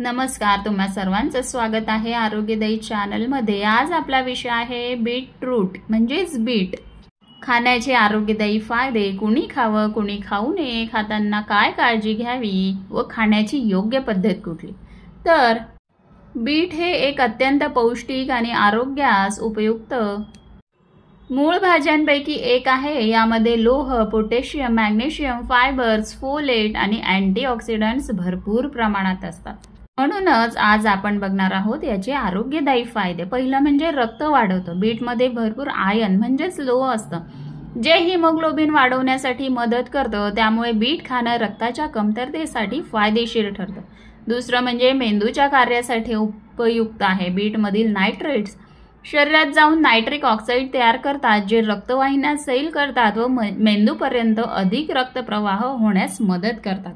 नमस्कार, तुम्हा सर्वांचं स्वागत आहे आरोग्यदायी चॅनलमध्ये। आज आपला विषय आहे बीटरूट म्हणजेच बीट। खाण्याचे आरोग्यदायी फायदे, कुणी खावं कुणी खाऊ नये, खाताना काय काळजी घ्यावी व खाण्याची योग्य पद्धत कुठली। तर बीट हे एक अत्यंत पौष्टिक आणि आरोग्यास उपयुक्त मूळ भाज्यांपैकी एक आहे। यामध्ये लोह, पोटॅशियम, मॅग्नेशियम, फायबर्स, फोलेट आणि अँटीऑक्सिडंट्स भरपूर प्रमाणात असतात। म्हणूनच आज आपण बघणार आहोत याचे आरोग्यदायी फायदे। पहिलं म्हणजे रक्त वाढवतं। बीटमध्ये भरपूर आयर्न म्हणजेच लोह असतं, जे हिमोग्लोबिन वाढवण्यासाठी मदत करतं। त्यामुळे बीट खाणं रक्ताच्या कमतरतेसाठी फायदेशीर ठरतं। दुसरं म्हणजे मेंदूच्या कार्यासाठी उपयुक्त आहे। बीटमधील नायट्रेट्स शरीरात जाऊन नायट्रिक ऑक्साईड तयार करतात, जे रक्तवाहिन्या सैल करतात व मेंदूपर्यंत अधिक रक्तप्रवाह होण्यास मदत करतात।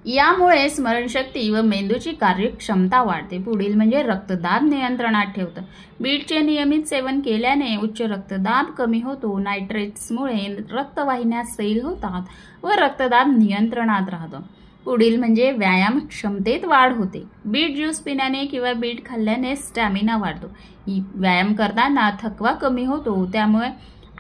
यामुळे स्मरणशक्ती व मेंदूची कार्यक्षमता वाढते। पुढील म्हणजे रक्तदाब नियंत्रणात ठेवतं। बीटचे नियमित सेवन केल्याने उच्च रक्तदाब कमी होतो। नायट्रेट्समुळे रक्तवाहिन्या सैल होतात व रक्तदाब नियंत्रणात राहतो। पुढील म्हणजे व्यायाम क्षमतेत वाढ होते। बीट ज्यूस पिण्याने किंवा बीट खाल्ल्याने स्टॅमिना वाढतो। व्यायाम करताना थकवा कमी होतो। त्यामुळे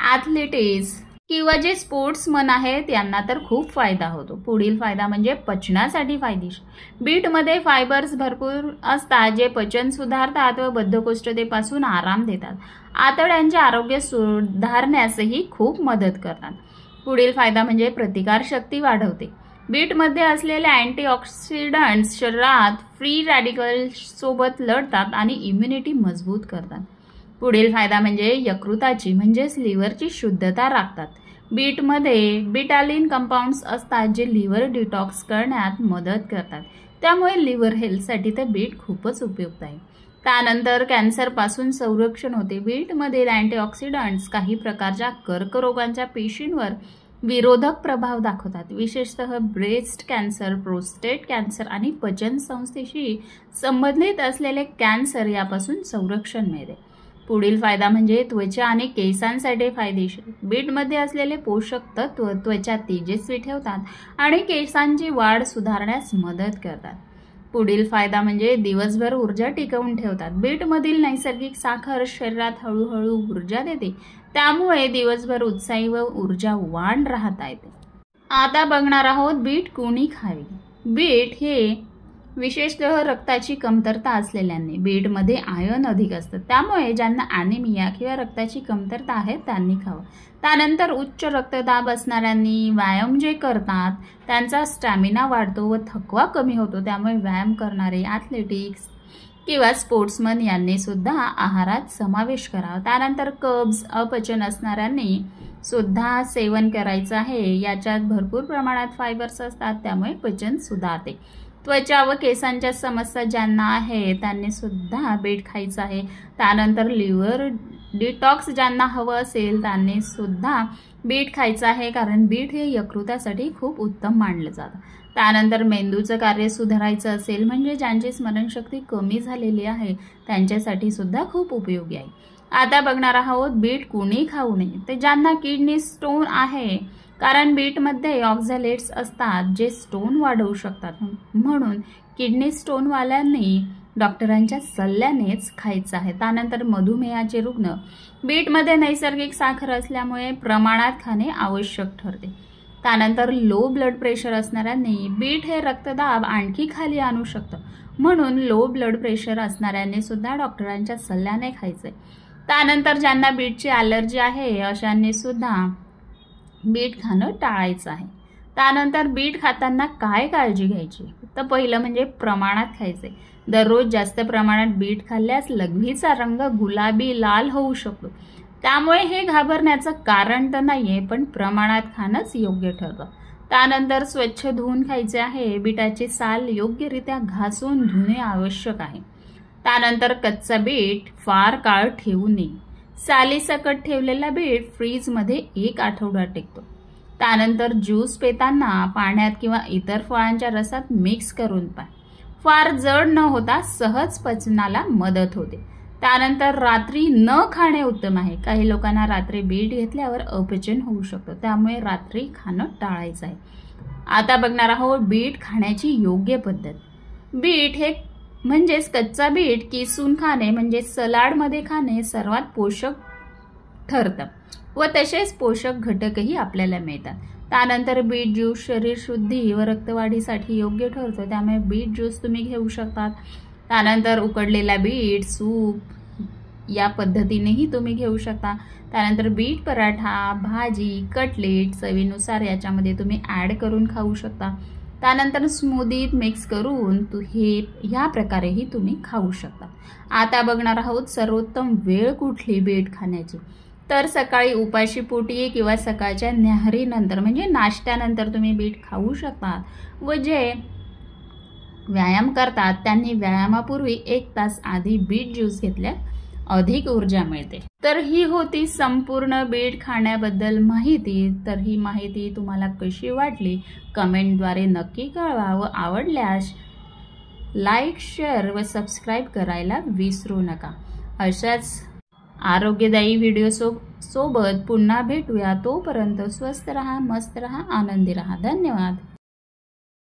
ॲथलीट्स किंवा जे स्पोर्ट्समन आहेत यांना तर खूप फायदा होतो। पुढील फायदा म्हणजे पचनासाठी फायदेशीर। बीटमध्ये फायबर्स भरपूर असतात, जे पचन सुधारतात व बद्धकोष्ठतेपासून आराम देतात। आतड्यांचे आरोग्य सुधारण्यासही खूप मदत करतात। पुढील फायदा म्हणजे प्रतिकारशक्ती वाढवते। बीटमध्ये असलेले अँटीऑक्सिडंट्स शरीरात फ्री रॅडिकल्ससोबत लढतात आणि इम्युनिटी मजबूत करतात। पुढील फायदा म्हणजे यकृताची म्हणजेच लिव्हरची शुद्धता राखतात। बीटमध्ये बिटालिन कंपाऊंड्स असतात, जे लिव्हर डिटॉक्स करण्यात मदत करतात। त्यामुळे लिव्हर हेल्थसाठी तर बीट खूपच उपयुक्त आहे। त्यानंतर कॅन्सरपासून संरक्षण होते। बीटमधील अँटीऑक्सिडंट्स काही प्रकारच्या कर्करोगांच्या पेशींवर विरोधक प्रभाव दाखवतात। विशेषतः ब्रेस्ट कॅन्सर, प्रोस्टेट कॅन्सर आणि पचन संस्थेशी संबंधित असलेले कॅन्सर यापासून संरक्षण मिळते। पुढील फायदा म्हणजे त्वचा आणि केसांसाठी फायदेशीर। बीटमध्ये असलेले पोषक तत्व त्वचा तेजस्वी ठेवतात आणि केसांची वाढ सुधारण्यास मदत करतात। पुढील फायदा म्हणजे दिवसभर ऊर्जा टिकवून ठेवतात। बीटमधील नैसर्गिक साखर शरीरात हळूहळू ऊर्जा देते, त्यामुळे दिवसभर उत्साही व ऊर्जावान राहता येते। आता बघणार आहोत बीट कोणी खावी। बीट हे विशेषतः रक्ताची कमतरता असलेल्यांनी। बीटमध्ये आयर्न अधिक असतं, त्यामुळे ज्यांना ॲनिमिया किंवा रक्ताची कमतरता आहे त्यांनी खावं। त्यानंतर उच्च रक्तदाब असणाऱ्यांनी, व्यायाम जे करतात त्यांचा स्टॅमिना वाढतो व थकवा कमी होतो। त्यामुळे व्यायाम करणारे ॲथलेटिक्स किंवा स्पोर्ट्समन यांनी सुद्धा आहारात समावेश करावा। त्यानंतर कब्ज, अपचन असणाऱ्यांनी सुद्धा सेवन करायचं आहे। याच्यात भरपूर प्रमाणात फायबर्स असतात, त्यामुळे पचन सुधारते। त्वचा व केसांच्या समस्या ज्यांना आहे त्यांनी सुद्धा बीट खायचं आहे। त्यानंतर लिव्हर डिटॉक्स ज्यांना हवं असेल त्यांनी सुद्धा बीट खायचं आहे, कारण बीट हे यकृतासाठी खूप उत्तम मानलं जातं। त्यानंतर मेंदूचं कार्य सुधारायचं असेल म्हणजे ज्यांची स्मरणशक्ती कमी झालेली आहे त्यांच्यासाठी सुद्धा खूप उपयोगी आहे। आता बघणार आहोत बीट कोणी खाऊ नये। ते ज्यांना किडनी स्टोन आहे, कारण बीटमध्ये ऑक्झॅलेट्स असतात, जे स्टोन वाढवू शकतात। म्हणून किडनी स्टोनवाल्यांनी डॉक्टरांच्या सल्ल्यानेच खायचं आहे। त्यानंतर मधुमेहाचे रुग्ण, बीटमध्ये नैसर्गिक साखर असल्यामुळे प्रमाणात खाणे आवश्यक ठरते। त्यानंतर लो ब्लड प्रेशर असणाऱ्यांनी बीट हे रक्तदाब आणखी खाली आणू शकतं, म्हणून लो ब्लड प्रेशर असणाऱ्यांनी सुद्धा डॉक्टरांच्या सल्ल्याने खायचे। त्यानंतर ज्यांना बीटची ॲलर्जी आहे अशांनी सुद्धा बीट खाणं टाळायचं आहे। त्यानंतर बीट खाताना काय काळजी घ्यायची, तर पहिलं म्हणजे प्रमाणात खायचे। दररोज जास्त प्रमाणात बीट खाल्ल्यास लघवीचा रंग गुलाबी लाल होऊ शकतो, त्यामुळे हे घाबरण्याचं कारण तर नाहीये, पण प्रमाणात खाणंच योग्य ठरतं। त्यानंतर स्वच्छ धुवून खायचे आहे। बीटाची साल योग्यरित्या घासून धुणे आवश्यक आहे। त्यानंतर कच्चा बीट फार काळ ठेवू नये। सालीसकट ठेवलेला बीट फ्रीजमध्ये 1 आठवडा टिकतो। त्यानंतर ज्यूस पिताना पाण्यात किंवा इतर फळांच्या रसात मिक्स करून प्या। फार जड न होता सहज पचनाला मदत होते। त्यानंतर रात्री न खाणे उत्तम आहे। काही लोकांना रात्री बीट घेतल्यावर अपचन होऊ शकतं, त्यामुळे रात्री खाणं टाळायचं आहे। आता बघणार आहोत बीट खाण्याची योग्य पद्धत। बीट हे म्हणजेच कच्चा बीट किसून खाणे म्हणजे सलाडमध्ये खाणे सर्वात पोषक ठरतं व तसेच पोषक घटकही आपल्याला मिळतात। त्यानंतर बीट ज्यूस शरीर शुद्धी व रक्तवाढीसाठी योग्य ठरतो, त्यामुळे बीट ज्यूस तुम्ही घेऊ शकतात। त्यानंतर उकडलेला बीट सूप या पद्धतीनेही तुम्ही घेऊ शकता। त्यानंतर बीट पराठा, भाजी, कटलेट चवीनुसार याच्यामध्ये तुम्ही ॲड करून खाऊ शकता। त्यानंतर स्मूदीत मिक्स करून ह्या प्रकारेही तुम्ही खाऊ शकता। आता बघणार आहोत सर्वोत्तम वेळ कुठली बीट खाण्याची। तर सकाळी उपाशी पोटी किंवा सकाळच्या न्याहारीनंतर म्हणजे नाश्त्यानंतर तुम्ही बीट खाऊ शकता व जे व्यायाम करतात त्यांनी व्यायामापूर्वी 1 तास आधी बीट ज्यूस घेतल्यास अधिक ऊर्जा मिळते। तर ही होती संपूर्ण बीट खाण्याबद्दल माहिती। तर ही माहिती तुम्हाला कशी वाटली कमेंटद्वारे नक्की कळवा व आवडल्यास लाईक, शेअर व सबस्क्राईब करायला विसरू नका। अशाच आरोग्यदायी व्हिडिओ सोबत पुन्हा भेटूया। तोपर्यंत स्वस्थ रहा, मस्त रहा, आनंदी रहा। धन्यवाद।